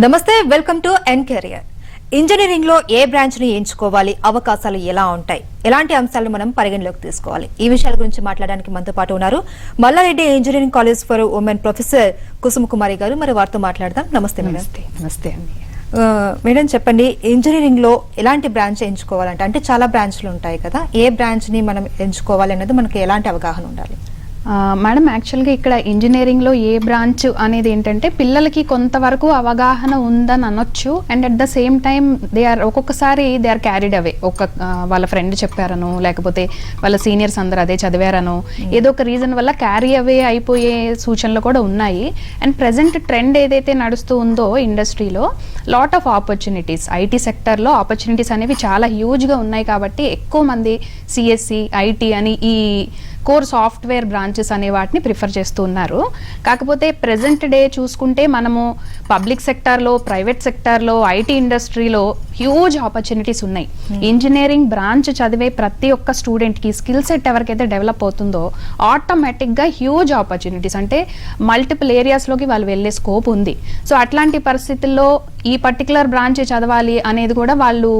నమస్తే, welcome to N career. Engineering లో ఏ బ్రాంచ్ ని ఎంచుకోవాలి, అవకాశాలు ఎలా ఉంటాయి, ఎలాంటి అంశాలను మనం పరిగణలోకి తీసుకోవాలి, ఈ విషయాల గురించి మాట్లాడడానికి మనతో పాటు ఉన్నారు Malla Reddy engineering college for women professor Kusuma Kumari గారు. మరి వారితో మాట్లాడదాం. నమస్తే మేడం. నమస్తే అండి. మేడం చెప్పండి, ఇంజనీరింగ్ లో ఎలాంటి బ్రాంచ్ ఎంచుకోవాలంటే, అంటే చాలా బ్రాంచ్లు ఉంటాయి కదా, ఏ బ్రాంచ్ ని మనం ఎంచుకోవాలి అనేది మనకి ఎలాంటి అవగాహన ఉండాలి? మేడం, యాక్చువల్గా ఇక్కడ ఇంజనీరింగ్లో ఏ బ్రాంచ్ అనేది ఏంటంటే పిల్లలకి కొంతవరకు అవగాహన ఉందని అనొచ్చు. And at the same time ఒక్కొక్కసారి దే ఆర్ క్యారీడ్ అవే. వాళ్ళ ఫ్రెండ్ చెప్పారను, లేకపోతే వాళ్ళ సీనియర్స్ అందరూ అదే చదివారను, ఏదో ఒక రీజన్ వల్ల క్యారీ అవే అయిపోయే సూచనలు కూడా ఉన్నాయి. అండ్ ప్రెసెంట్ ట్రెండ్ ఏదైతే నడుస్తూ ఉందో ఇండస్ట్రీలో, లాట్ ఆఫ్ ఆపర్చునిటీస్, ఐటీ సెక్టర్లో ఆపర్చునిటీస్ అనేవి చాలా హ్యూజ్గా ఉన్నాయి. కాబట్టి ఎక్కువ మంది సిఎస్సి, ఐటీ అని ఈ కోర్ సాఫ్ట్వేర్ బ్రాంచెస్ అనే వాటిని ప్రిఫర్ చేస్తూ ఉన్నారు. కాకపోతే ప్రెసెంట్ డే చూసుకుంటే మనము పబ్లిక్ సెక్టార్లో, ప్రైవేట్ సెక్టార్లో, ఐటీ ఇండస్ట్రీలో హ్యూజ్ ఆపర్చునిటీస్ ఉన్నాయి. ఇంజనీరింగ్ బ్రాంచ్ చదివే ప్రతి ఒక్క స్టూడెంట్కి స్కిల్ సెట్ ఎవరికైతే డెవలప్ అవుతుందో ఆటోమేటిక్గా హ్యూజ్ ఆపర్చునిటీస్, అంటే మల్టిపుల్ ఏరియాస్లోకి వాళ్ళు వెళ్ళే స్కోప్ ఉంది. సో అట్లాంటి పరిస్థితుల్లో ఈ పర్టికులర్ బ్రాంచ్ చదవాలి అనేది కూడా వాళ్ళు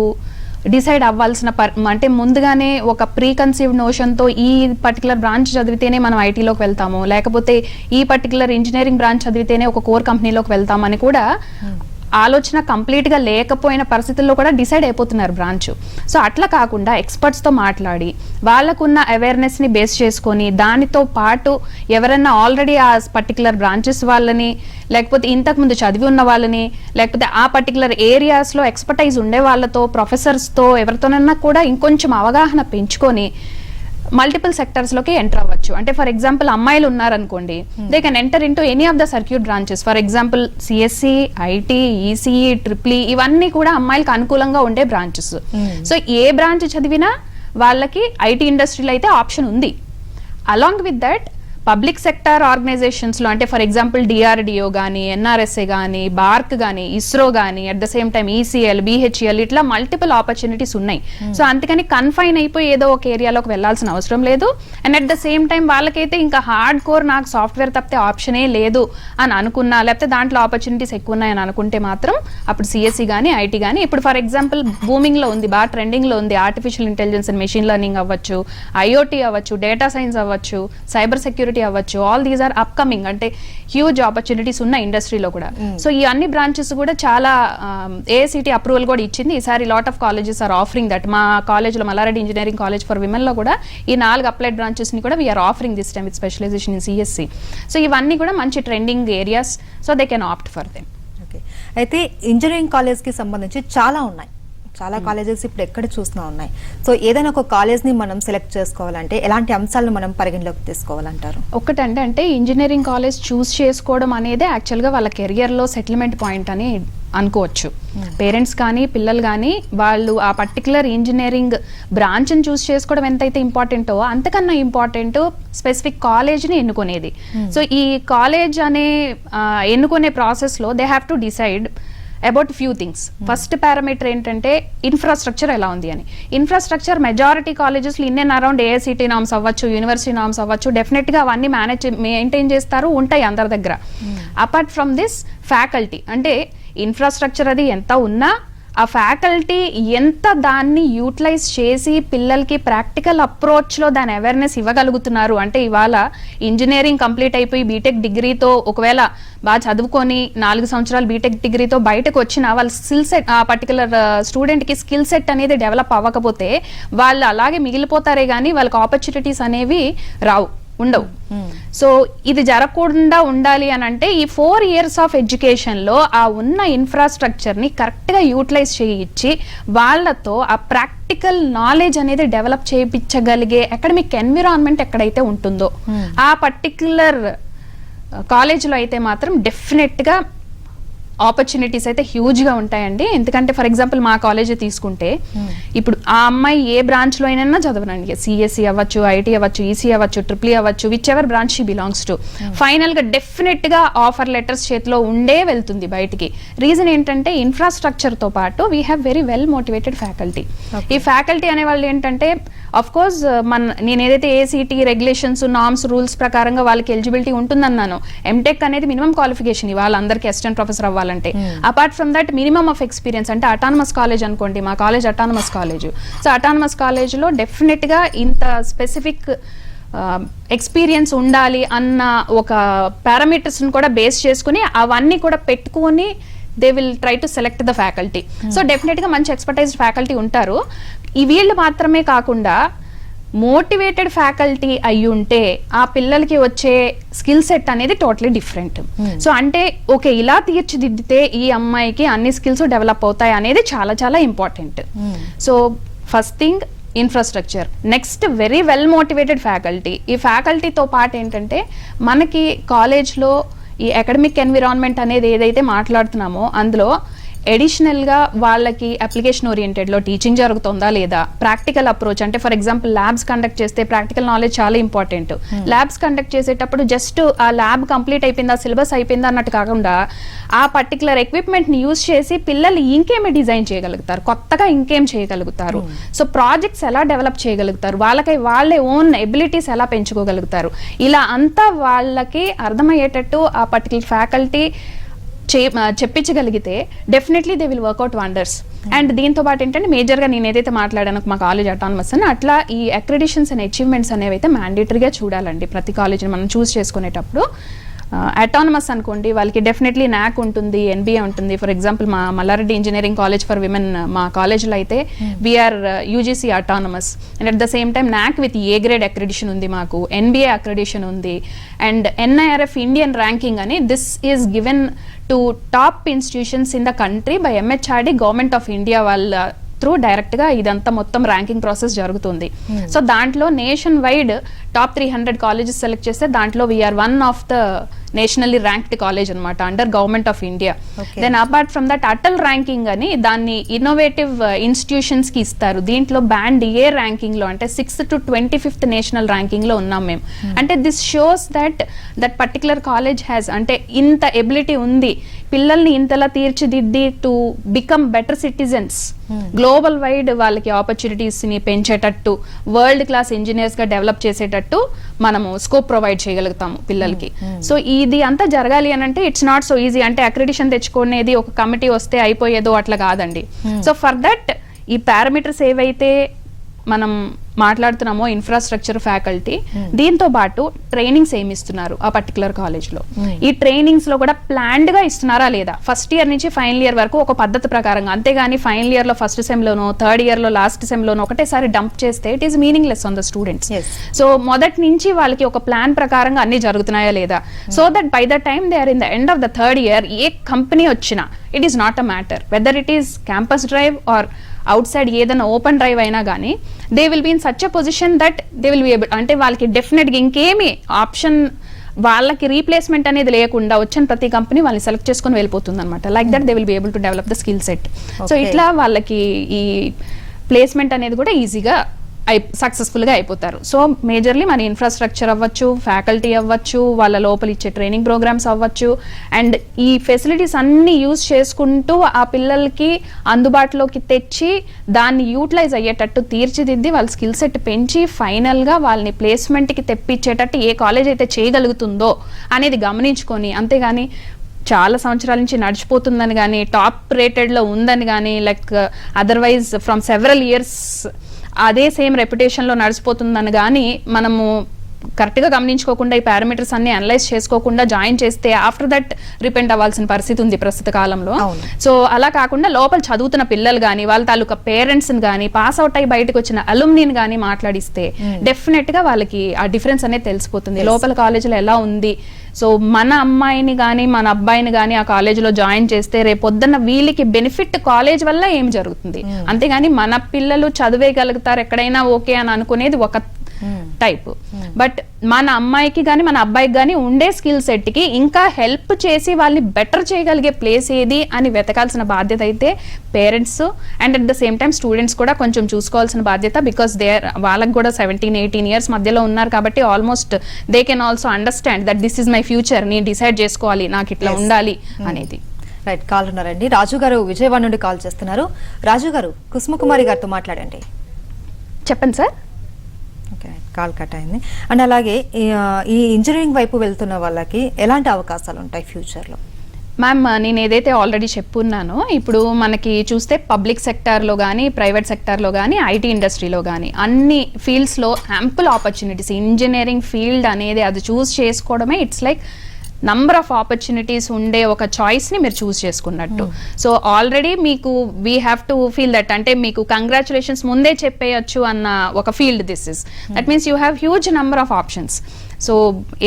డిసైడ్ అవ్వాల్సిన అంటే ముందుగానే ఒక ప్రీ కన్సీవ్డ్ నోషన్తో ఈ పర్టికులర్ బ్రాంచ్ చదివితేనే మనం ఐటీలోకి వెళ్తాము, లేకపోతే ఈ పర్టికులర్ ఇంజనీరింగ్ బ్రాంచ్ చదివితేనే ఒక కోర్ కంపెనీలోకి వెళ్తామని కూడా ఆలోచన కంప్లీట్గా లేకపోయిన పరిస్థితుల్లో కూడా డిసైడ్ అయిపోతున్నారు బ్రాంచ్. సో అట్లా కాకుండా ఎక్స్పర్ట్స్తో మాట్లాడి వాళ్ళకున్న అవేర్నెస్ని బేస్ చేసుకొని, దానితో పాటు ఎవరైనా ఆల్రెడీ ఆ పర్టికులర్ బ్రాంచెస్ వాళ్ళని, లేకపోతే ఇంతకుముందు చదివి ఉన్న వాళ్ళని, లేకపోతే ఆ పర్టికులర్ ఏరియాస్లో ఎక్స్పర్టైజ్ ఉండే వాళ్ళతో, ప్రొఫెసర్స్తో ఎవరితోనన్నా కూడా ఇంకొంచెం అవగాహన పెంచుకొని మల్టిపుల్ సెక్టర్స్లోకి ఎంటర్ అవ్వచ్చు. అంటే ఫర్ ఎగ్జాంపుల్ అమ్మాయిలు ఉన్నారనుకోండి, they can enter into any of the circuit branches. For example CSC, IT, ECE, triple E, ఇవన్నీ కూడా అమ్మాయిలకు అనుకూలంగా ఉండే బ్రాంచెస్. సో ఏ బ్రాంచ్ చదివినా వాళ్ళకి ఐటీ ఇండస్ట్రీలో అయితే ఆప్షన్ ఉంది. Along with that public sector ఆర్గనైజేషన్స్లో, అంటే ఫర్ ఎగ్జాంపుల్ డిఆర్డిఓ కానీ, ఎన్ఆర్ఎస్ఏ కానీ, బార్క్ కానీ, ఇస్రో కానీ, at the same time ECL, BHEL, ఇట్లా మల్టిపుల్ ఆపర్చునిటీస్ ఉన్నాయి. సో అందుకని కన్ఫైన్ అయిపోయి ఏదో ఒక ఏరియాలోకి వెళ్లాల్సిన అవసరం లేదు. And at the same time వాళ్ళకైతే ఇంకా హార్డ్ కోర్ నాకు సాఫ్ట్వేర్ తప్పితే ఆప్షనే లేదు అని అనుకున్నా, లేకపోతే దాంట్లో ఆపర్చునిటీస్ ఎక్కువ ఉన్నాయని అనుకుంటే మాత్రం అప్పుడు సిఎస్సి కానీ, ఐటీ కానీ, ఇప్పుడు ఫర్ ఎగ్జాంపుల్ బూమింగ్లో ఉంది, బాగా ట్రెండింగ్లో ఉంది artificial intelligence and machine learning అవ్వచ్చు, ఐఓటీ అవ్వచ్చు, డేటా సైన్స్ అవ్వచ్చు, సైబర్ సెక్యూరిటీ అవ్వచ్చు. ఆల్ దీస్ ఆర్ అప్కమింగ్, అంటే హ్యూజ్ ఆపర్చునిటీస్ ఉన్న ఇండస్ట్రీలో కూడా. సో ఈ అన్ని బ్రాంచెస్ కూడా చాలా ఏఐసిటి అప్రూవల్ కూడా ఇచ్చింది. ఈసారి lot of colleges are offering that. మా కాలేజ్లో, Malla Reddy engineering college for women లో కూడా ఈ 4 అప్లైడ్ బ్రాంచెస్ ని కూడా we are offering this time with specialisation in CSC. So ఇవన్నీ కూడా మంచి trending areas. So they can opt for them. Okay, అయితే ఇంజనీరింగ్ కాలేజ్ కి సంబంధించి చాలా ఉన్నాయి, చాలా కాలేజెస్ ఇప్పుడు ఎక్కడ చూసినా ఉన్నాయి. సో ఏదైనా ఒక కాలేజ్ ని మనం సెలెక్ట్ చేసుకోవాలంటే ఎలాంటి అంశాలను మనం పరిగణలోకి తీసుకోవాలంటారు? ఒకటంటే, అంటే ఇంజనీరింగ్ కాలేజ్ చూస్ చేసుకోవడం అనేది యాక్చువల్గా వాళ్ళ కెరియర్లో సెటిల్మెంట్ పాయింట్ అని అనుకోవచ్చు. పేరెంట్స్ కానీ, పిల్లలు కానీ, వాళ్ళు ఆ పర్టికులర్ ఇంజనీరింగ్ బ్రాంచ్ని చూస్ చేసుకోవడం ఎంతైతే ఇంపార్టెంటో అంతకన్నా ఇంపార్టెంట్ స్పెసిఫిక్ కాలేజ్ని ఎన్నుకునేది. సో ఈ కాలేజ్ అనే ఎన్నుకునే ప్రాసెస్లో they have to decide about few things. First parameter ఏంటంటే ఇన్ఫ్రాస్ట్రక్చర్ ఎలా ఉంది అని. ఇన్ఫ్రాస్ట్రక్చర్ మెజారిటీ కాలేజెస్లో in and around AICTE norms అవ్వచ్చు, యూనివర్సిటీ నామ్స్ అవ్వచ్చు, డెఫినెట్గా అవన్నీ మెయింటైన్ చేస్తారు, ఉంటాయి అందరి దగ్గర. అపార్ట్ ఫ్రమ్ దిస్ ఫ్యాకల్టీ, అంటే ఇన్ఫ్రాస్ట్రక్చర్ అది ఎంత ఉన్నా ఆ ఫ్యాకల్టీ ఎంత దాన్ని యూటిలైజ్ చేసి పిల్లలకి ప్రాక్టికల్ అప్రోచ్లో దాని అవేర్నెస్ ఇవ్వగలుగుతున్నారు. అంటే ఇవాళ ఇంజనీరింగ్ కంప్లీట్ అయిపోయి బీటెక్ డిగ్రీతో ఒకవేళ బాగా చదువుకొని 4 సంవత్సరాలు బీటెక్ డిగ్రీతో బయటకు వచ్చిన వాళ్ళ స్కిల్ సెట్, ఆ పర్టికులర్ స్టూడెంట్కి స్కిల్ సెట్ అనేది డెవలప్ అవ్వకపోతే వాళ్ళు అలాగే మిగిలిపోతారే కానీ వాళ్ళకి ఆపర్చునిటీస్ అనేవి రావు, ఉండవు. సో ఇది జరగకుండా ఉండాలి అని అంటే ఈ 4 years ఆఫ్ ఎడ్యుకేషన్లో ఆ ఉన్న ఇన్ఫ్రాస్ట్రక్చర్ని కరెక్ట్గా యూటిలైజ్ చేయించి వాళ్ళతో ఆ ప్రాక్టికల్ నాలెడ్జ్ అనేది డెవలప్ చేయించగలిగే అకాడమిక్ ఎన్విరాన్మెంట్ ఎక్కడైతే ఉంటుందో ఆ పర్టిక్యులర్ కాలేజ్లో అయితే మాత్రం డెఫినెట్గా ఆపర్చునిటీస్ అయితే హ్యూజ్గా ఉంటాయండి. ఎందుకంటే ఫర్ ఎగ్జాంపుల్ మా కాలేజ్ తీసుకుంటే ఇప్పుడు ఆ అమ్మాయి ఏ బ్రాంచ్లో అయినా చదవనండి, సిఎస్సి అవ్వచ్చు, ఐటీ అవ్వచ్చు, ఈసీ అవ్వచ్చు, ట్రిప్లీ అవ్వచ్చు, which ever branch she belongs to, ఫైనల్గా డెఫినెట్గా ఆఫర్ లెటర్స్ చేతిలో ఉండే వెళ్తుంది బయటికి. రీజన్ ఏంటంటే ఇన్ఫ్రాస్ట్రక్చర్తో పాటు we have very well motivated faculty. ఈ ఫ్యాకల్టీ అనే వాళ్ళు ఏంటంటే ఆఫ్ కోర్స్ నేను ఏదైతే ఏసీటీ రెగ్యులేషన్స్ నామ్స్ రూల్స్ ప్రకారంగా వాళ్ళకి ఎలిజిబిలిటీ ఉంటుందన్నాను. ఎంటెక్ అనేది మినిమం క్వాలిఫికేషన్ ఇవాళ అందరికి అసిస్టెంట్ ప్రొఫెసర్ అవ్వాలంటే. Apart from that minimum of experience అంటే అటానమస్ కాలేజ్ అనుకోండి, మా college autonomous college. So autonomous కాలేజ్లో డెఫినెట్గా ఇంత స్పెసిఫిక్ ఎక్స్పీరియన్స్ ఉండాలి అన్న ఒక పారామీటర్స్ని కూడా బేస్ చేసుకుని అవన్నీ కూడా పెట్టుకుని they will try to select the faculty. So డెఫినెట్గా మంచి ఎక్స్పర్టైజ్డ్ ఫ్యాకల్టీ ఉంటారు. ఈ వీళ్ళు మాత్రమే కాకుండా మోటివేటెడ్ ఫ్యాకల్టీ అయి ఉంటే ఆ పిల్లలకి వచ్చే స్కిల్ సెట్ అనేది టోటలీ డిఫరెంట్. సో అంటే ఓకే, ఇలా తీర్చిదిద్దితే ఈ అమ్మాయికి అన్ని స్కిల్స్ డెవలప్ అవుతాయి అనేది చాలా చాలా important. So first thing infrastructure, next very well motivated faculty. ఈ ఫ్యాకల్టీతో పాటు ఏంటంటే మనకి కాలేజ్లో ఈ అకాడమిక్ ఎన్విరాన్మెంట్ అనేది ఏదైతే మాట్లాడుతున్నామో అందులో అడిషనల్గా వాళ్ళకి అప్లికేషన్ ఓరియంటెడ్లో టీచింగ్ జరుగుతుందా లేదా, ప్రాక్టికల్ అప్రోచ్ అంటే ఫర్ ఎగ్జాంపుల్ ల్యాబ్స్ కండక్ట్ చేస్తే ప్రాక్టికల్ నాలెడ్జ్ చాలా ఇంపార్టెంట్. ల్యాబ్స్ కండక్ట్ చేసేటప్పుడు జస్ట్ ఆ ల్యాబ్ కంప్లీట్ అయిపోయిందా, సిలబస్ అయిపోయిందా అన్నట్టు కాకుండా ఆ పర్టికులర్ ఎక్విప్మెంట్ని యూజ్ చేసి పిల్లలు ఇంకేమి డిజైన్ చేయగలుగుతారు, కొత్తగా ఇంకేం చేయగలుగుతారు, సో ప్రాజెక్ట్స్ ఎలా డెవలప్ చేయగలుగుతారు, వాళ్ళే ఓన్ ఎబిలిటీస్ ఎలా పెంచుకోగలుగుతారు, ఇలా అంతా వాళ్ళకి అర్థమయ్యేటట్టు ఆ పర్టికులర్ ఫ్యాకల్టీ చెప్పించగలిగితే definitely they will work out wonders. And దీంతో పాటు ఏంటంటే మేజర్గా నేను ఏదైతే మాట్లాడాను మా కాలేజ్ అటానమస్ అని, అట్లా ఈ అక్రెడిషన్స్ అండ్ అచీవ్మెంట్స్ అనేవి అయితే మ్యాండేటరీగా చూడాలండి ప్రతి కాలేజీని మనం చూస్ చేసుకునేటప్పుడు. అటానమస్ అనుకోండి, వాళ్ళకి డెఫినెట్లీ నాక్ ఉంటుంది, ఎన్బిఏ ఉంటుంది. ఫర్ ఎగ్జాంపుల్ మా Malla Reddy engineering college for women మా కాలేజ్లో అయితే we are UGC autonomous and at the same time NAAC with A grade accreditation ఉంది, మాకు ఎన్బిఏ అక్రెడిషన్ ఉంది. అండ్ ఎన్ఐఆర్ఎఫ్ ఇండియన్ ర్యాంకింగ్ అని this is given to top institutions in the country by MHRD government of India వాళ్ళ through డైరెక్ట్గా ఇదంతా మొత్తం ranking process జరుగుతుంది. So దాంట్లో nationwide top 300 colleges select చేస్తే దాంట్లో we are one of the nationally ranked college అనమాట under government of India. Then apart from that Atal ranking అని దాన్ని ఇన్నోవేటివ్ ఇన్స్టిట్యూషన్స్ కి ఇస్తారు. దీంట్లో బ్యాండ్ ఏ ర్యాంకింగ్ లో అంటే 6th to 25th national ranking లో ఉన్నాం మేము. అంటే this shows that particular college has అంటే ఇంత ఎబిలిటీ ఉంది, పిల్లల్ని ఇంతలా తీర్చిదిద్ది to become better citizens, global wide వాళ్ళకి ఆపర్చునిటీస్ ని పెంచేటట్టు, వరల్డ్ క్లాస్ ఇంజనీర్స్ గా డెవలప్ చేసేటట్టు మనము స్కోప్ ప్రొవైడ్ చేయగలుగుతాము పిల్లలకి. సో ఇది అంతా జరగాలి అని అంటే ఇట్స్ నాట్ సో ఈజీ. అంటే అక్రెడిషన్ తెచ్చుకునేది ఒక కమిటీ వస్తే అయిపోయేదో అట్లా కాదండి. సో ఫర్ దట్ ఈ పారామీటర్స్ ఏవైతే మనం మాట్లాడుతున్నామో ఇన్ఫ్రాస్ట్రక్చర్, ఫ్యాకల్టీ, దీంతో పాటు ట్రైనింగ్స్ ఏమి ఇస్తున్నారు ఆ పర్టికులర్ కాలేజ్లో, ఈ ట్రైనింగ్స్ లో కూడా ప్లాన్డ్ గా ఇస్తున్నారా లేదా, ఫస్ట్ ఇయర్ నుంచి ఫైనల్ ఇయర్ వరకు ఒక పద్ధతి ప్రకారంగా, అంతేగాని ఫైనల్ ఇయర్ లో ఫస్ట్ సెమ్ లోనో థర్డ్ ఇయర్ లో లాస్ట్ సెమ్ లోనో ఒకటేసారి డంప్ చేస్తే it is meaningless on the students. So మొదటి నుంచి వాళ్ళకి ఒక ప్లాన్ ప్రకారంగా అన్ని జరుగుతున్నాయా లేదా, so that by the time they are in the end of the third year ఏ కంపెనీ వచ్చినా it is not a matter whether it is campus drive or outside ఏదైనా ఓపెన్ డ్రైవ్ అయినా కానీ they will be in such a position that they will be able, అంటే వాళ్ళకి డెఫినెట్గా ఇంకేమి option, వాళ్ళకి రీప్లేస్మెంట్ అనేది లేకుండా వచ్చిన ప్రతి కంపెనీ వాళ్ళని సెలెక్ట్ చేసుకొని వెళ్ళిపోతుంది అనమాట. Like that they will be able to develop the skill set. So ఇట్లా వాళ్ళకి ఈ ప్లేస్మెంట్ అనేది కూడా ఈజీగా సక్సెస్ఫుల్గా అయిపోతారు. సో మేజర్లీ మన ఇన్ఫ్రాస్ట్రక్చర్ అవ్వచ్చు, ఫ్యాకల్టీ అవ్వచ్చు, వాళ్ళ లోపల ఇచ్చే ట్రైనింగ్ ప్రోగ్రామ్స్ అవ్వచ్చు, అండ్ ఈ ఫెసిలిటీస్ అన్ని యూజ్ చేసుకుంటూ ఆ పిల్లలకి అందుబాటులోకి తెచ్చి దాన్ని యూటిలైజ్ అయ్యేటట్టు తీర్చిదిద్ది వాళ్ళ స్కిల్ సెట్ పెంచి ఫైనల్గా వాళ్ళని ప్లేస్మెంట్కి తెప్పించేటట్టు ఏ కాలేజ్ అయితే చేయగలుగుతుందో అనేది గమనించుకొని, అంతేగాని చాలా సంవత్సరాల నుంచి నడిచిపోతుందని కానీ టాప్ రేటెడ్లో ఉందని కానీ like otherwise from several years అదే సేమ్ రెప్యుటేషన్లో నడిచిపోతుందని కానీ మనము కరెక్ట్గా గమనించుకోకుండా ఈ పారామీటర్స్ అన్ని అనలైజ్ చేసుకోకుండా జాయిన్ చేస్తే ఆఫ్టర్ దట్ రిపెంట్ అవ్వాల్సిన పరిస్థితి ఉంది ప్రస్తుత కాలంలో. సో అలా కాకుండా లోపల చదువుతున్న పిల్లలు కానీ వాళ్ళ తాలూకా పేరెంట్స్ని కానీ పాస్ అవుట్ అయ్యి బయటకు వచ్చిన అలుమ్నీని కానీ మాట్లాడిస్తే డెఫినెట్గా వాళ్ళకి ఆ డిఫరెన్స్ అనేది తెలిసిపోతుంది లోపల కాలేజీలో ఎలా ఉంది. సో మన అమ్మాయిని కానీ మన అబ్బాయిని కానీ ఆ కాలేజీలో జాయిన్ చేస్తే రేపొద్దున్న వీళ్ళకి బెనిఫిట్ కాలేజ్ వల్ల ఏం జరుగుతుంది, అంతేగాని మన పిల్లలు చదివేయగలుగుతారు ఎక్కడైనా ఓకే అని అనుకునేది ఒక టైప్. బట్ మన అమ్మాయికి కానీ మన అబ్బాయికి కానీ ఉండే స్కిల్ సెట్ కి ఇంకా హెల్ప్ చేసి వాళ్ళని బెటర్ చేయగలిగే ప్లేస్ ఏది అని వెతకాల్సిన బాధ్యత అయితే parents and at the same time students కూడా కొంచెం చూసుకోవాల్సిన బాధ్యత. బికాస్ వాళ్ళకి కూడా 17-18 ఇయర్స్ మధ్యలో ఉన్నారు కాబట్టి almost they can also understand that this is my future, నేను డిసైడ్ చేసుకోవాలి నాకు ఇట్లా ఉండాలి అనేది. రైట్, కాల్ ఉన్నారండి. రాజు గారు విజయవాడ నుండి కాల్ చేస్తున్నారు. రాజు గారు, కుసుమకుమారి గారితో మాట్లాడండి. చెప్పండి సార్. ఓకే, కాల్ కట్ అయింది. అండ్ అలాగే ఈ ఇంజనీరింగ్ వైపు వెళ్తున్న వాళ్ళకి ఎలాంటి అవకాశాలు ఉంటాయి ఫ్యూచర్లో? మ్యామ్, నేను ఏదైతే ఆల్రెడీ చెప్పున్నానో, ఇప్పుడు మనకి చూస్తే పబ్లిక్ సెక్టార్లో కానీ ప్రైవేట్ సెక్టార్లో కానీ ఐటీ ఇండస్ట్రీలో కానీ అన్ని ఫీల్డ్స్లో యాంపుల్ ఆపర్చునిటీస్. ఇంజనీరింగ్ ఫీల్డ్ అనేది అది చూస్ చేసుకోవడమే it's like number of opportunities ఉండే ఒక చాయిస్ని మీరు చూస్ చేసుకున్నట్టు. సో ఆల్రెడీ మీకు we have to feel that, అంటే మీకు కంగ్రాచులేషన్స్ ముందే చెప్పేయచ్చు అన్న ఒక field this is. That means you have huge number of options. So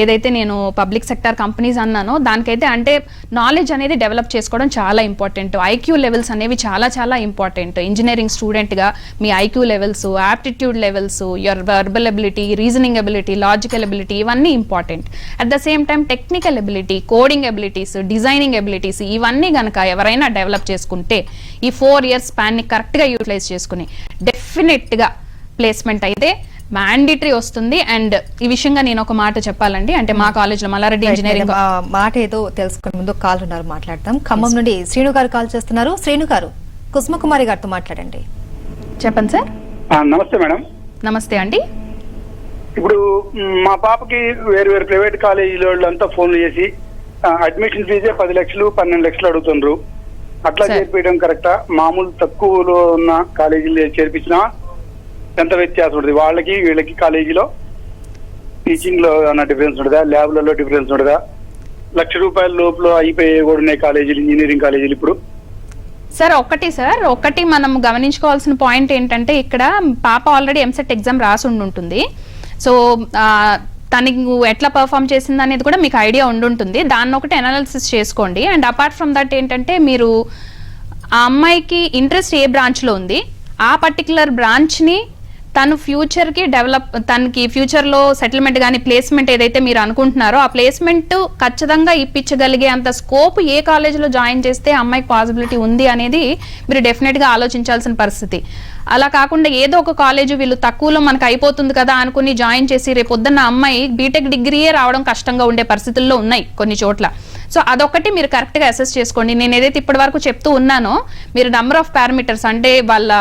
ఏదైతే నేను పబ్లిక్ సెక్టర్ కంపెనీస్ అన్నానో దానికైతే అంటే నాలెడ్జ్ అనేది డెవలప్ చేసుకోవడం చాలా ఇంపార్టెంట్. ఐక్యూ లెవెల్స్ అనేవి చాలా చాలా ఇంపార్టెంట్. ఇంజనీరింగ్ స్టూడెంట్గా మీ IQ levels, aptitude levels, your verbal ability, reasoning ability, logical ability ఇవన్నీ important. At the same time technical ability, coding abilities, designing abilities ఇవన్నీ కనుక ఎవరైనా డెవలప్ చేసుకుంటే ఈ 4 years స్పాన్ని కరెక్ట్గా యూటిలైజ్ చేసుకుని డెఫినెట్గా ప్లేస్మెంట్ అయితే మ్యాండేటరీ వస్తుంది. అండ్ ఈ విషయంగా నేను ఒక మాట చెప్పాలండి, అంటే మా కాలేజ్లో మల్లారెడ్డి ఇంజనీరింగ్ మాట ఏదో తెలుసుకునే ముందు కాల్ ఉన్నారు, మాట్లాడతాం. ఖమ్మం నుండి శ్రీను గారు కాల్ చేస్తున్నారు. శ్రీను గారు, కుసుమకుమారి గారితో మాట్లాడండి. చెప్పండి సార్. నమస్తే మేడం. నమస్తే అండి. ఇప్పుడు మా పాపకి వేరు వేరు ప్రైవేట్ కాలేజీలో అంతా ఫోన్లు చేసి అడ్మిషన్ ఫీజే 10 లక్షలు 12 లక్షలు అడుగుతుండ్రు. అట్లా చేర్పించడం కరెక్టా? మామూలు తక్కువలో ఉన్న కాలేజీలో చేర్పించినా ఎంత వ్యత్యాసం ఉంటుంది? వాళ్ళకి వీళ్ళకి కాలేజీలో టీచింగ్ లో ఏమైనా డిఫరెన్స్ ఉంటుందా? ల్యాబ్లలో డిఫరెన్స్ ఉంటుందా? ₹1,00,000 లోపల అయిపోయే కూడా ఉన్నాయి కాలేజీలు, ఇంజనీరింగ్ కాలేజీలు ఇప్పుడు. సార్ ఒకటి మనం గమనించుకోవాల్సిన పాయింట్ ఏంటంటే, ఇక్కడ పాప ఆల్రెడీ ఎంసెట్ ఎగ్జామ్ రాసి ఉంటుంది. సో తనకి ఎట్లా పర్ఫామ్ చేసింది అనేది కూడా మీకు ఐడియా ఉండుంటుంది. దాన్ని ఒకటి అనాలిసిస్ చేసుకోండి. అండ్ అపార్ట్ ఫ్రమ్ దట్ ఏంటంటే, మీరు ఆ అమ్మాయికి ఇంట్రెస్ట్ ఏ బ్రాంచ్లో ఉంది, ఆ పర్టికులర్ బ్రాంచ్ని తను ఫ్యూచర్కి తనకి ఫ్యూచర్లో సెటిల్మెంట్ కానీ ప్లేస్మెంట్ ఏదైతే మీరు అనుకుంటున్నారో ఆ ప్లేస్మెంట్ ఖచ్చితంగా ఇప్పించగలిగే అంత స్కోప్ ఏ కాలేజీలో జాయిన్ చేస్తే అమ్మాయికి పాసిబిలిటీ ఉంది అనేది మీరు డెఫినెట్గా ఆలోచించాల్సిన పరిస్థితి. అలా కాకుండా ఏదో ఒక కాలేజు వీళ్ళు తక్కువలో మనకు అయిపోతుంది కదా అనుకుని జాయిన్ చేసి రేపొద్దున్న అమ్మాయి బీటెక్ డిగ్రీయే రావడం కష్టంగా ఉండే పరిస్థితుల్లో ఉన్నాయి కొన్ని చోట్ల. సో అదొకటి మీరు కరెక్ట్గా అసెస్ చేసుకోండి. నేను ఏదైతే ఇప్పటి వరకు చెప్తూ ఉన్నానో, మీరు నంబర్ ఆఫ్ పారామీటర్స్ అంటే వాళ్ళ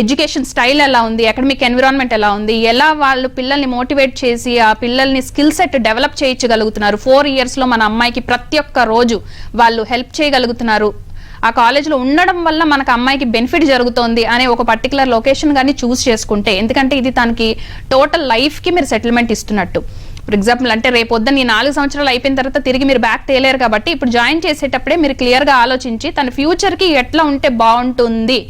ఎడ్యుకేషన్ స్టైల్ ఎలా ఉంది, అకాడమిక్ ఎన్విరాన్మెంట్ ఎలా ఉంది, ఎలా వాళ్ళు పిల్లల్ని మోటివేట్ చేసి ఆ పిల్లల్ని స్కిల్ సెట్ డెవలప్ చేయించగలుగుతున్నారు, 4 yearsలో మన అమ్మాయికి ప్రతి ఒక్క రోజు వాళ్ళు హెల్ప్ చేయగలుగుతున్నారు, ఆ కాలేజ్లో ఉండడం వల్ల మనకు అమ్మాయికి బెనిఫిట్ జరుగుతోంది అనే ఒక పర్టికులర్ లొకేషన్ కానీ చూస్ చేసుకుంటే, ఎందుకంటే ఇది తనకి టోటల్ లైఫ్కి మీరు సెటిల్మెంట్ ఇస్తున్నట్టు. ఫర్ ఎగ్జాంపుల్ అంటే రేపొద్దున 4 సంవత్సరాలు అయిపోయిన తర్వాత తిరిగి మీరు బ్యాక్ తేలేరు కాబట్టి ఇప్పుడు జాయిన్ చేసేటప్పుడే మీరు క్లియర్గా ఆలోచించి తన ఫ్యూచర్కి ఎట్లా ఉంటే బాగుంటుంది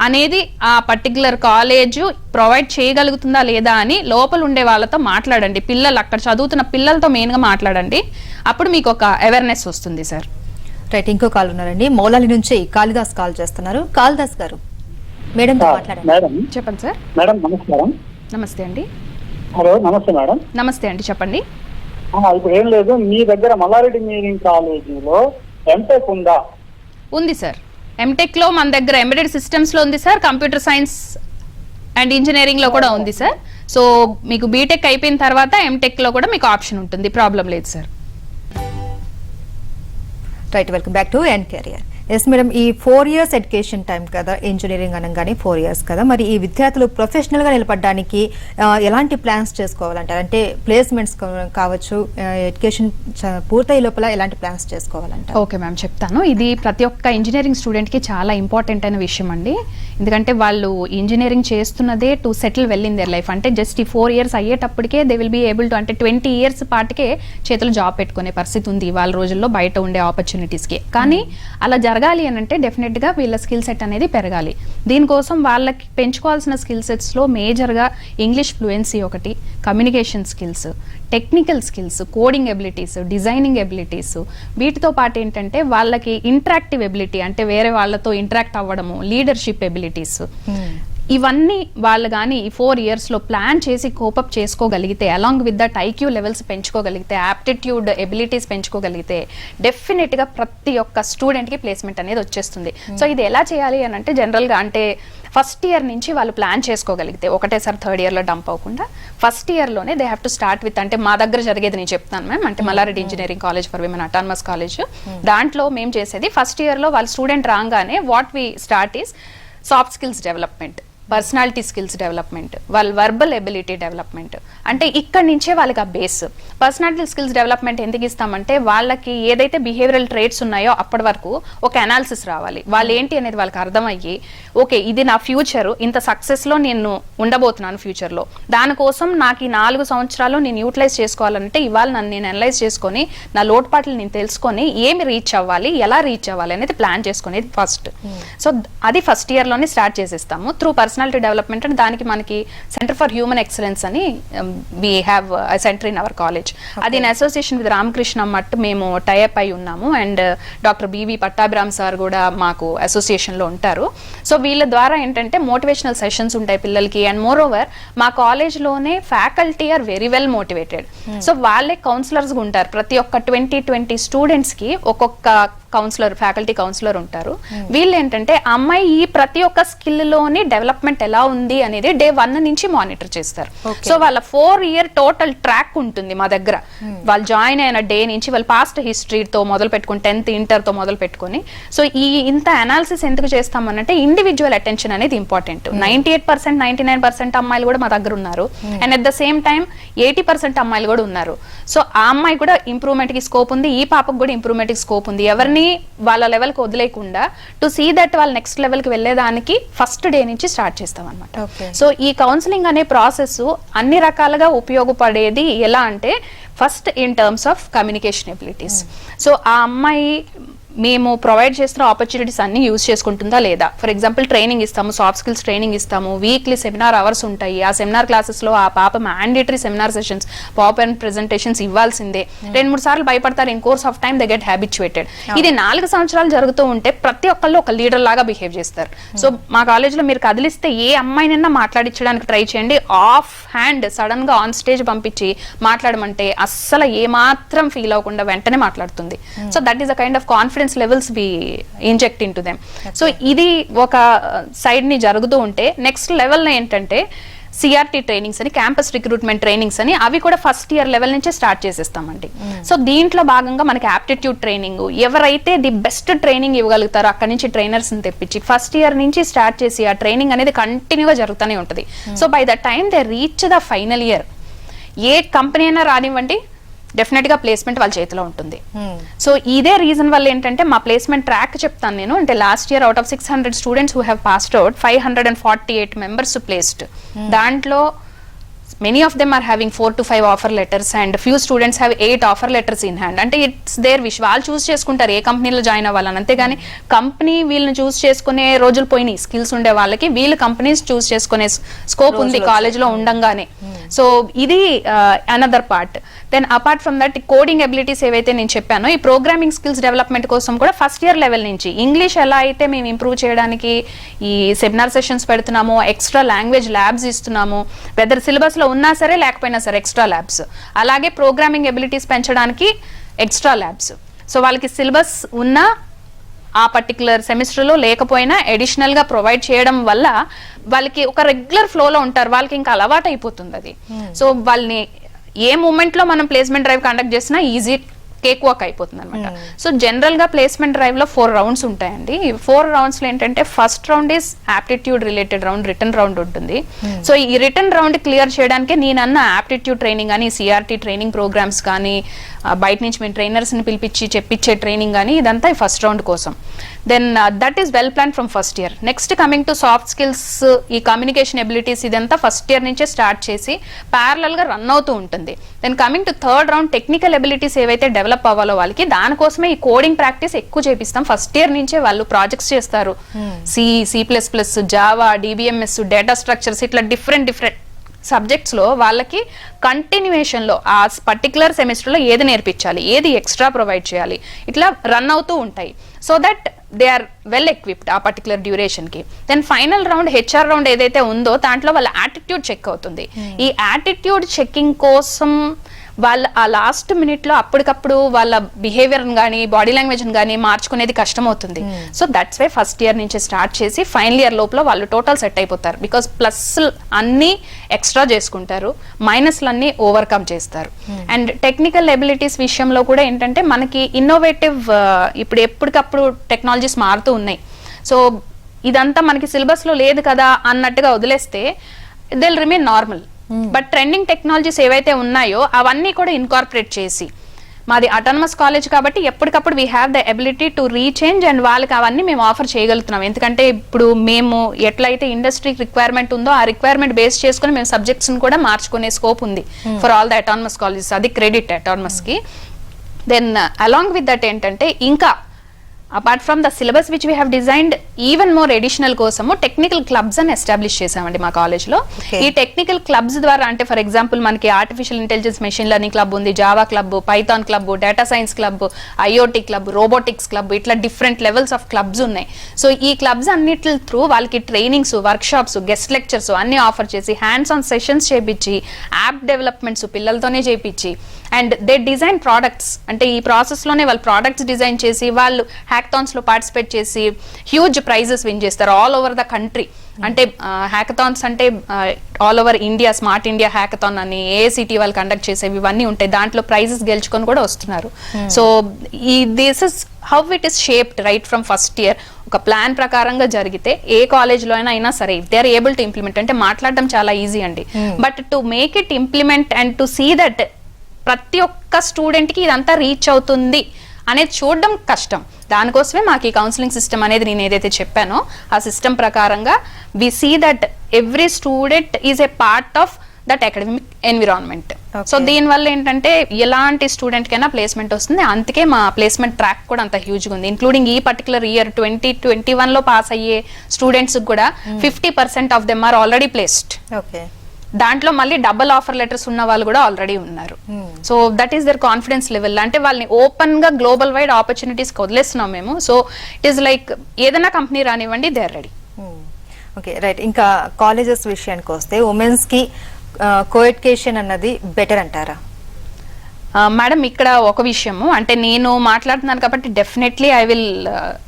అనేది ఆ పర్టికులర్ కాలేజు ప్రొవైడ్ చేయగలుగుతుందా లేదా అని లోపల ఉండే వాళ్ళతో మాట్లాడండి. పిల్లలు అక్కడ చదువుతున్న పిల్లలతో మెయిన్గా మాట్లాడండి. అప్పుడు మీకు ఒక అవేర్నెస్ వస్తుంది సార్. రైట్, ఇంకో కాల్ ఉన్నారండి. మౌలాలి నుంచి కాళిదాస్ కాల్ చేస్తున్నారు. కాళిదాస్ గారు, మేడంతో మాట్లాడండి. మేడం చెప్పండి సార్. మేడం నమస్కారం. నమస్తే అండి. హలో, నమస్తే మేడం. నమస్తే అండి, చెప్పండి. ఇప్పుడు ఏం లేదు, మీ దగ్గర మల్లారెడ్డి ఇంజనీరింగ్ కాలేజీలో ఎంటెక్ ఉందా? ఉంది సార్. ఎంటెక్లో మన దగ్గర ఎంబెడెడ్ సిస్టమ్స్లో ఉంది సార్, కంప్యూటర్ సైన్స్ అండ్ ఇంజనీరింగ్లో కూడా ఉంది సార్. సో మీకు బీటెక్ అయిపోయిన తర్వాత ఎంటెక్లో కూడా మీకు ఆప్షన్ ఉంటుంది, ప్రాబ్లం లేదు sir. Right, welcome back to N career. Yes madam, ఈ 4 years ఎడ్యుకేషన్ టైం కదా, ఇంజనీరింగ్ అనగానే 4 years కదా, మరి ఈ విద్యార్థులు ప్రొఫెషనల్గా నిలబడడానికి ఎలాంటి ప్లాన్స్ చేసుకోవాలంటారు? అంటే ప్లేస్మెంట్స్ కావచ్చు, ఎడ్యుకేషన్ పూర్తయ్యే లోపల ఎలాంటి ప్లాన్స్ చేసుకోవాలంటారు? ఓకే మ్యామ్, చెప్తాను. ఇది ప్రతి ఒక్క ఇంజనీరింగ్ స్టూడెంట్కి చాలా ఇంపార్టెంట్ అయిన విషయం అండి. ఎందుకంటే వాళ్ళు ఇంజనీరింగ్ చేస్తున్నదే to settle well in their life. అంటే జస్ట్ ఈ 4 years అయ్యేటప్పటికే they will be able to, అంటే 20 years పాటికే చేతులు జాబ్ పెట్టుకునే పరిస్థితి ఉంది వాళ్ళ రోజుల్లో బయట ఉండే ఆపర్చునిటీస్కి. కానీ అలా జరగాలి అని అంటే డెఫినెట్గా వీళ్ళ స్కిల్ సెట్ అనేది పెరగాలి. దీనికోసం వాళ్ళకి పెంచుకోవాల్సిన స్కిల్ సెట్స్లో మేజర్గా ఇంగ్లీష్ ఫ్లూయెన్సీ ఒకటి, communication skills, technical skills, coding abilities, designing abilities, వీటితో పాటు ఏంటంటే వాళ్ళకి ఇంటరాక్టివ్ ఎబిలిటీ, అంటే వేరే వాళ్ళతో ఇంటరాక్ట్ అవ్వడము, లీడర్షిప్ ఎబిలిటీస్, ఇవన్నీ వాళ్ళు కానీ ఈ 4 yearsలో ప్లాన్ చేసి కోపప్ చేసుకోగలిగితే, along with that IQ levels పెంచుకోగలిగితే, యాప్టిట్యూడ్ ఎబిలిటీస్ పెంచుకోగలిగితే డెఫినెట్గా ప్రతి ఒక్క స్టూడెంట్కి ప్లేస్మెంట్ అనేది వచ్చేస్తుంది. సో ఇది ఎలా చేయాలి అని అంటే జనరల్గా అంటే ఫస్ట్ ఇయర్ నుంచి వాళ్ళు ప్లాన్ చేసుకోగలిగితే, ఒకటేసారి 3rd yearలో డంప్ అవ్వకుండా ఫస్ట్ ఇయర్లోనే they have to start with, అంటే మా దగ్గర జరిగేది నేను చెప్తాను మ్యామ్, అంటే Malla Reddy engineering college for women autonomous college. దాంట్లో మేము చేసేది ఫస్ట్ ఇయర్లో వాళ్ళ స్టూడెంట్ రాగానే what we start is soft skills development. Personality skills development, వాళ్ళ వర్బల్ ఎబిలిటీ డెవలప్మెంట్. అంటే ఇక్కడి నుంచే వాళ్ళకి ఆ బేస్. పర్సనాలిటీ స్కిల్స్ డెవలప్మెంట్ ఎందుకు ఇస్తామంటే వాళ్ళకి ఏదైతే బిహేవియరల్ ట్రేట్స్ ఉన్నాయో అప్పటి వరకు ఒక అనాలిసిస్ రావాలి, వాళ్ళు ఏంటి అనేది వాళ్ళకి అర్థమయ్యి, ఓకే ఇది నా ఫ్యూచర్, ఇంత సక్సెస్లో నేను ఉండబోతున్నాను ఫ్యూచర్లో, దానికోసం నాకు ఈ 4 సంవత్సరాలు నేను యూటిలైజ్ చేసుకోవాలంటే ఇవాళ నన్ను నేను అనలైజ్ చేసుకొని నా లోటుపాట్లు నేను తెలుసుకొని ఏమి రీచ్ అవ్వాలి, ఎలా రీచ్ అవ్వాలి అనేది ప్లాన్ చేసుకునేది ఫస్ట్. సో అది ఫస్ట్ ఇయర్లోనే స్టార్ట్ చేసేస్తాము త్రూ పర్సనాలిటీ డెవలప్మెంట్. అండ్ దానికి మనకి సెంటర్ ఫర్ హ్యూమన్ ఎక్సలెన్స్ అని we have centre in our college. అది in association with Ramakrishna Math మేము టైఅప్ అయి ఉన్నాము. And doctor BV Pattabhiram sir కూడా మాకు అసోసియేషన్లో ఉంటారు. సో వీళ్ళ ద్వారా ఏంటంటే మోటివేషనల్ సెషన్స్ ఉంటాయి పిల్లలకి. అండ్ మోర్ ఓవర్ మా కాలేజ్లోనే faculty are very well motivated. So వాళ్ళే కౌన్సిలర్స్ ఉంటారు. ప్రతి ఒక్క 20 స్టూడెంట్స్కి ఒక్కొక్క కౌన్సిలర్, ఫ్యాకల్టీ కౌన్సిలర్ ఉంటారు. వీళ్ళు ఏంటంటే అమ్మాయి ఈ ప్రతి ఒక్క స్కిల్లోని డెవలప్మెంట్ ఎలా ఉంది అనేది డే 1 నుంచి మానిటర్ చేస్తారు. సో వాళ్ళ 4 year టోటల్ ట్రాక్ ఉంటుంది మా దగ్గర. వాళ్ళు జాయిన్ అయిన డే నుంచి వాళ్ళ పాస్ట్ హిస్టరీతో మొదలు పెట్టుకుని 10th ఇంటర్తో మొదలు పెట్టుకుని, సో ఈ ఇంత అనాలిసిస్ ఎందుకు చేస్తామనంటే ఇండివిజువల్ అటెన్షన్ అనేది ఇంపార్టెంట్. 98%, 99% అమ్మాయిలు కూడా మా దగ్గర ఉన్నారు. And at the same time 80% అమ్మాయిలు కూడా ఉన్నారు. సో ఆ అమ్మాయి కూడా ఇంప్రూవ్మెంట్ కి స్కోప్ ఉంది, ఈ పాపకు కూడా ఇంప్రూవ్మెంట్ కి స్కోప్ ఉంది. ఎవరిని వాళ్ళ లెవెల్కి వదిలేకుండా టు సీ దట్ వాళ్ళ నెక్స్ట్ లెవెల్కి వెళ్ళేదానికి ఫస్ట్ డే నుంచి స్టార్ట్ చేస్తాం అనమాట. సో ఈ కౌన్సిలింగ్ అనే ప్రాసెస్ అన్ని రకాలుగా ఉపయోగపడేది ఎలా అంటే first in terms of communication abilities. So ఆ అమ్మాయి మేము ప్రొవైడ్ చేస్తున్న ఆపర్చునిటీస్ అన్ని యూజ్ చేసుకుంటుందా లేదా. ఫర్ ఎగ్జాంపుల్ ట్రైనింగ్ ఇస్తాము, సాఫ్ట్ స్కిల్స్ ట్రైనింగ్ ఇస్తాము, వీక్లీ సెమినార్ అవర్స్ ఉంటాయి. ఆ సెమినార్ క్లాసెస్లో ఆ పాప mandatory seminar sessions, power and presentations ఇవ్వాల్సిందే. 2-3 సార్లు భయపడతారు. In course of time they get habituated. ఇది 4 సంవత్సరాలు జరుగుతూ ఉంటే ప్రతి ఒక్కళ్ళు ఒక లీడర్ లాగా బిహేవ్ చేస్తారు. సో మా కాలేజ్లో మీరు కదిలిస్తే ఏ అమ్మాయినైనా మాట్లాడించడానికి ట్రై చేయండి. ఆఫ్ హ్యాండ్ సడన్ గా ఆన్ స్టేజ్ పంపించి మాట్లాడమంటే అస్సలు ఏమాత్రం ఫీల్ అవ్వకుండా వెంటనే మాట్లాడుతుంది. So that is a kind of confidence levels we inject in to them. సో ఇది ఒక సైడ్ ని జరుగుతూ ఉంటే నెక్స్ట్ లెవెల్ ఏంటంటే సిఆర్టీ ట్రైనింగ్స్ అని, క్యాంపస్ రిక్రూట్మెంట్ ట్రైనింగ్స్ అని, అవి కూడా ఫస్ట్ ఇయర్ లెవెల్ నుంచే స్టార్ట్ చేసేస్తామండి. సో దీంట్లో భాగంగా మనకి యాప్టిట్యూడ్ ట్రైనింగ్, ఎవరైతే ది బెస్ట్ ట్రైనింగ్ ఇవ్వగలుగుతారో అక్కడి నుంచి ట్రైనర్స్ ని తెప్పించి ఫస్ట్ ఇయర్ నుంచి స్టార్ట్ చేసి ఆ ట్రైనింగ్ అనేది కంటిన్యూగా జరుగుతూనే ఉంటుంది. So by the time they reach the final year ఏ కంపెనీ అయినా రానివ్వండి, డెఫినెట్ గా ప్లేస్మెంట్ వాళ్ళ చేతిలో ఉంటుంది. సో ఇదే రీజన్ వల్ల ఏంటంటే మా ప్లేస్మెంట్ ట్రాక్ చెప్తాను నేను. అంటే last year out of 600 students who have passed out, 548 members placed. దాంట్లో many of them are having 4 to 5 offer letters and few students have 8 offer letters in hand. అంటే it's there wish, వాళ్ళు చూస్ చేసుకుంటారు ఏ కంపెనీలో join అవ్వాలని. అంతేగాని company వీళ్ళని చూస్ చేసుకునే రోజులు పోయినాయి. స్కిల్స్ ఉండే వాళ్ళకి వీళ్ళు కంపెనీస్ చూస్ చేసుకునే స్కోప్ ఉంది కాలేజ్లో ఉండంగానే. సో ఇది another part. Then apart from that coding abilities ఏవైతే నేను చెప్పానో, ఈ ప్రోగ్రామింగ్ స్కిల్స్ డెవలప్మెంట్ కోసం కూడా ఫస్ట్ ఇయర్ లెవెల్ నుంచి ఇంగ్లీష్ ఎలా అయితే మేము ఇంప్రూవ్ చేయడానికి ఈ సెమినార్ సెషన్స్ పెడుతున్నామో, ఎక్స్ట్రా లాంగ్వేజ్ ల్యాబ్స్ ఇస్తున్నాము, వెదర్ సిలబస్ లో ఉన్నా సరే లేకపోయినా సరే ఎక్స్ట్రా ల్యాబ్స్, అలాగే ప్రోగ్రామింగ్ ఎబిలిటీస్ పెంచడానికి ఎక్స్ట్రా ల్యాబ్స్. సో వాళ్ళకి సిలబస్ ఉన్నా ఆ పర్టికులర్ సెమిస్టర్లో లేకపోయినా అడిషనల్ గా ప్రొవైడ్ చేయడం వల్ల వాళ్ళకి ఒక రెగ్యులర్ ఫ్లోలో ఉంటారు. వాళ్ళకి ఇంకా అలవాటు అయిపోతుంది అది. సో వాళ్ళని ఏ మూమెంట్ లో మనం ప్లేస్మెంట్ డ్రైవ్ కండక్ట్ చేసినా ఈజీ కేక్ వాక్ అయిపోతుంది అనమాట. సో జనరల్ గా ప్లేస్మెంట్ డ్రైవ్ లో 4 రౌండ్స్ ఉంటాయండి. 4 రౌండ్స్ లో ఏంటంటే first round is aptitude related round, return round ఉంటుంది. సో ఈ రిటర్న్ రౌండ్ క్లియర్ చేయడానికి నేనన్న ఆప్టిట్యూడ్ ట్రైనింగ్ కానీ, సిఆర్టీ ట్రైనింగ్ ప్రోగ్రామ్స్ కానీ, బయట నుంచి మేము ట్రైనర్స్ ని పిలిపించి చెప్పించే ట్రైనింగ్ కానీ, ఇదంతా ఈ ఫస్ట్ రౌండ్ కోసం. Then that is well plan from first year. Next coming to soft skills, ఈ కమ్యూనికేషన్ ఎబిలిటీస్, ఇదంతా ఫస్ట్ ఇయర్ నుంచే స్టార్ట్ చేసి ప్యారలల్ గా రన్ అవుతూ ఉంటుంది. Then coming to third round, technical abilities ఏవైతే డెవలప్ అవ్వాలో వాళ్ళకి, దానికోసమే ఈ కోడింగ్ ప్రాక్టీస్ ఎక్కువ చేపిస్తాం. ఫస్ట్ ఇయర్ నుంచే వాళ్ళు ప్రాజెక్ట్స్ చేస్తారు. C++, Java, DBMS, data structures, ఇట్లా డిఫరెంట్ సబ్జెక్ట్స్ లో వాళ్ళకి కంటిన్యూయేషన్ లో ఆ పర్టికులర్ సెమిస్టర్ లో ఏది నేర్పించాలి, ఏది ఎక్స్ట్రా ప్రొవైడ్ చేయాలి, ఇట్లా రన్ అవుతూ ఉంటాయి. So that they are well equipped ఆ పర్టికులర్ డ్యూరేషన్ కి. Then final round, HR round ఏదైతే ఉందో దాంట్లో వాళ్ళ యాటిట్యూడ్ చెక్ అవుతుంది. ఈ యాటిట్యూడ్ చెకింగ్ కోసం వాళ్ళ ఆ లాస్ట్ మినిట్ లో అప్పటికప్పుడు వాళ్ళ బిహేవియర్ కానీ, బాడీ లాంగ్వేజ్ కానీ మార్చుకునేది కష్టం అవుతుంది. So that's why first year నుంచి స్టార్ట్ చేసి ఫైనల్ ఇయర్ లోపల వాళ్ళు టోటల్ సెట్ అయిపోతారు. బికాస్ ప్లస్ అన్ని ఎక్స్ట్రా చేసుకుంటారు, మైనస్లన్నీ ఓవర్కమ్ చేస్తారు. అండ్ టెక్నికల్ ఎబిలిటీస్ విషయంలో కూడా ఏంటంటే మనకి ఇన్నోవేటివ్, ఇప్పుడు ఎప్పటికప్పుడు టెక్నాలజీస్ మారుతూ ఉన్నాయి. సో ఇదంతా మనకి సిలబస్ లో లేదు కదా అన్నట్టుగా వదిలేస్తే they'll remain normal. But trending technologies ఏవైతే ఉన్నాయో అవన్నీ కూడా ఇన్కార్పొరేట్ చేసి, మాది అటానమస్ కాలేజ్ కాబట్టి ఎప్పటికప్పుడు we have the ability to rechange and వాళ్ళకి అవన్నీ మేము ఆఫర్ చేయగలుగుతున్నాం. ఎందుకంటే ఇప్పుడు మేము ఎట్లయితే ఇండస్ట్రీ రిక్వైర్మెంట్ ఉందో ఆ రిక్వైర్మెంట్ బేస్ చేసుకుని మేము సబ్జెక్ట్స్ కూడా మార్చుకునే స్కోప్ ఉంది for all the autonomous colleges. అది క్రెడిట్ అటానమస్ కి. దెన్ అలాంగ్ విత్ దట్ ఏంటంటే ఇంకా apart from the syllabus which we have designed even more additional కోసము టెక్నికల్ క్లబ్స్ అని ఎస్టాబ్లిష్ చేసామండి మా కాలేజ్లో. ఈ టెక్నికల్ క్లబ్స్ ద్వారా అంటే ఫర్ ఎగ్జాంపుల్ మనకి artificial intelligence machine learning club ఉంది, Java club, Python club, data science club, IoT club, robotics club, ఇట్లా డిఫరెంట్ లెవెల్స్ ఆఫ్ క్లబ్స్ ఉన్నాయి. సో ఈ క్లబ్స్ అన్నిటి త్రూ వాళ్ళకి trainings, work shops, guest lectures అన్ని ఆఫర్ చేసి hands on sessions చేయించి app developments పిల్లలతోనే చేయించి అండ్ దే డిజైన్ ప్రోడక్ట్స్, అంటే ఈ ప్రాసెస్ లోనే వాళ్ళు ప్రోడక్ట్స్ డిజైన్ చేసి వాళ్ళు హ్యాకథాన్స్ లో పార్టిసిపేట్ చేసి హ్యూజ్ ప్రైజెస్ విన్ చేస్తారు ఆల్ ఓవర్ ద కంట్రీ. అంటే హ్యాకథాన్స్ అంటే all over India, smart India hackathon అని ఏఐసిటి వాళ్ళు కండక్ట్ చేసేవి ఇవన్నీ ఉంటాయి. దాంట్లో ప్రైజెస్ గెలుచుకొని కూడా వస్తున్నారు. సో ఈ this is how it is shaped right from first year. ఒక ప్లాన్ ప్రకారంగా జరిగితే ఏ కాలేజ్లో అయినా సరే they are able to implement. అంటే మాట్లాడడం చాలా ఈజీ అండి, but to make it implement and to see that ప్రతి ఒక్క స్టూడెంట్ కి ఇదంతా రీచ్ అవుతుంది అనేది చూడడం కష్టం. దానికోసమే మాకు ఈ కౌన్సిలింగ్ సిస్టమ్ అనేది నేను ఏదైతే చెప్పానో ఆ సిస్టమ్ ప్రకారంగా we see that every student is a part of that academic environment. So దీనివల్ల ఏంటంటే ఎలాంటి స్టూడెంట్ కైనా ప్లేస్మెంట్ వస్తుంది. అందుకే మా ప్లేస్మెంట్ ట్రాక్ కూడా అంత హ్యూజ్గా ఉంది. ఇంక్లూడింగ్ ఈ పర్టికులర్ ఇయర్ 2021 లో పాస్ అయ్యే స్టూడెంట్స్ కూడా 50% of them are already placed. దాంట్లో మళ్ళీ డబుల్ ఆఫర్ లెటర్స్ ఉన్న వాళ్ళు కూడా ఆల్రెడీ ఉన్నారు. So that is their confidence level. అంటే వాళ్ళని ఓపెన్ గా గ్లోబల్ వైడ్ ఆపర్చునిటీస్ వదిలేస్తున్నాం మేము. సో ఇట్ ఈస్ లైక్ ఏదైనా కంపెనీ రానివ్వండి, they are ready. Okay right. ఇంకా కాలేజెస్ విషయానికి వస్తే ఉమెన్స్ కి కోఎడ్యుకేషన్ అన్నది బెటర్ అంటారా? మేడం ఇక్కడ ఒక విషయము అంటే నేను మాట్లాడుతున్నాను కాబట్టి definitely I will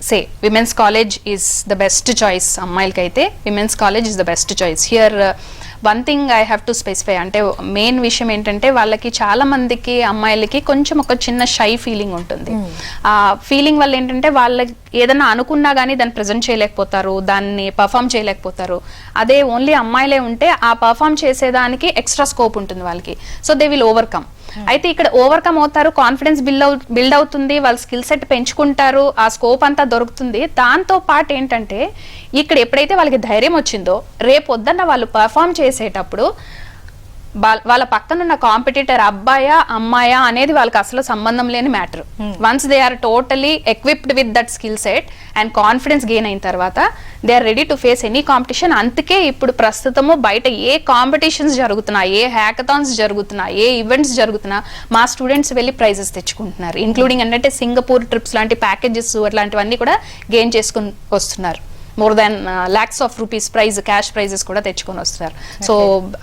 say women's college is the best choice. అమ్మాయిలకైతే women's college is the best choice. Here one thing I have to specify, అంటే మెయిన్ విషయం ఏంటంటే వాళ్ళకి చాలా మందికి అమ్మాయిలకి కొంచెం ఒక చిన్న షై ఫీలింగ్ ఉంటుంది. ఆ ఫీలింగ్ వల్ల ఏంటంటే వాళ్ళకి ఏదైనా అనుకున్నా కానీ దాన్ని ప్రజెంట్ చేయలేకపోతారు, దాన్ని పర్ఫామ్ చేయలేకపోతారు. అదే ఓన్లీ అమ్మాయిలే ఉంటే ఆ పర్ఫామ్ చేసేదానికి ఎక్స్ట్రా స్కోప్ ఉంటుంది వాళ్ళకి. So they will overcome. అయితే ఇక్కడ ఓవర్కమ్ అవుతారు, కాన్ఫిడెన్స్ బిల్డ్ అవుతుంది, వాళ్ళ స్కిల్ సెట్ పెంచుకుంటారు, ఆ స్కోప్ అంతా దొరుకుతుంది. దాంతో పాటు ఏంటంటే ఇక్కడ ఎప్పుడైతే వాళ్ళకి ధైర్యం వచ్చిందో రేపు పొద్దున్న వాళ్ళు పర్ఫామ్ చేసేటప్పుడు వాళ్ళ పక్కనున్న కాంపిటీటర్ అబ్బాయా అమ్మాయా అనేది వాళ్ళకి అసలు సంబంధం లేని matter. Once they are totally equipped with that skill set and confidence gain అయిన తర్వాత they are ready to face any competition. అందుకే ఇప్పుడు ప్రస్తుతము బయట ఏ కాంపిటీషన్స్ జరుగుతున్నా, ఏ హ్యాకథాన్స్ జరుగుతున్నా, ఏ ఈవెంట్స్ జరుగుతున్నా మా స్టూడెంట్స్ వెళ్ళి ప్రైజెస్ తెచ్చుకుంటున్నారు. ఇంక్లూడింగ్ అంటే సింగపూర్ ట్రిప్స్ లాంటి ప్యాకేజెస్ అట్లాంటివన్నీ కూడా గెయిన్ చేసుకుని వస్తున్నారు. More than lakhs of rupees prize, cash prizes కూడా తెచ్చుకొని వస్తారు. సో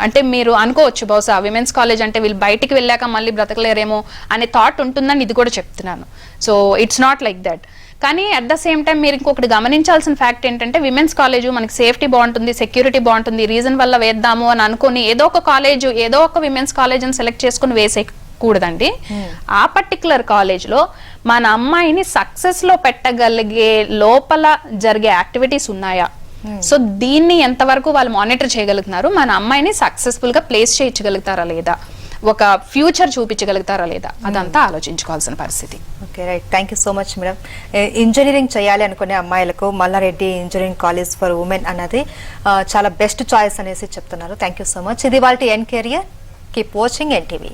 అంటే మీరు అనుకోవచ్చు బహుశా విమెన్స్ కాలేజ్ అంటే వీళ్ళు బయటికి వెళ్ళాక మళ్ళీ బ్రతకలేరేమో అనే థాట్ ఉంటుందని ఇది కూడా చెప్తున్నాను. So it's not like that. కానీ అట్ ద సేమ్ టైం మీరు ఇంకొకటి గమనించాల్సిన ఫ్యాక్ట్ ఏంటంటే విమెన్స్ కాలేజ్ మనకి సేఫ్టీ బాగుంటుంది, సెక్యూరిటీ బాగుంటుంది, రీజన్ వల్ల వేద్దాము అని అనుకుని ఏదో ఒక కాలేజ్, ఏదో ఒక విమెన్స్ కాలేజ్ అని సెలెక్ట్ చేసుకుని వేసేయకూడదండి. ఆ పర్టికులర్ కాలేజ్ లో మన అమ్మాయిని సక్సెస్ లో పెట్టగలిగే లోపల జరిగే యాక్టివిటీస్ ఉన్నాయా, సో దీన్ని ఎంతవరకు వాళ్ళు మానిటర్ చేయగలుగుతున్నారు, మన అమ్మాయిని సక్సెస్ఫుల్ గా ప్లేస్ చేయించగలుగుతారా లేదా, ఒక ఫ్యూచర్ చూపించగలుగుతారా లేదా, అదంతా ఆలోచించుకోవాల్సిన పరిస్థితి. Okay right. Thank you so much madam. Engineering చేయాలి అనుకునే అమ్మాయిలకు Mallareddy engineering college for women అన్నది చాలా బెస్ట్ చాయిస్ అనేసి చెప్తున్నారు. Thank you so much. ఇది వాళ్ళ N career. Keep watching NTV.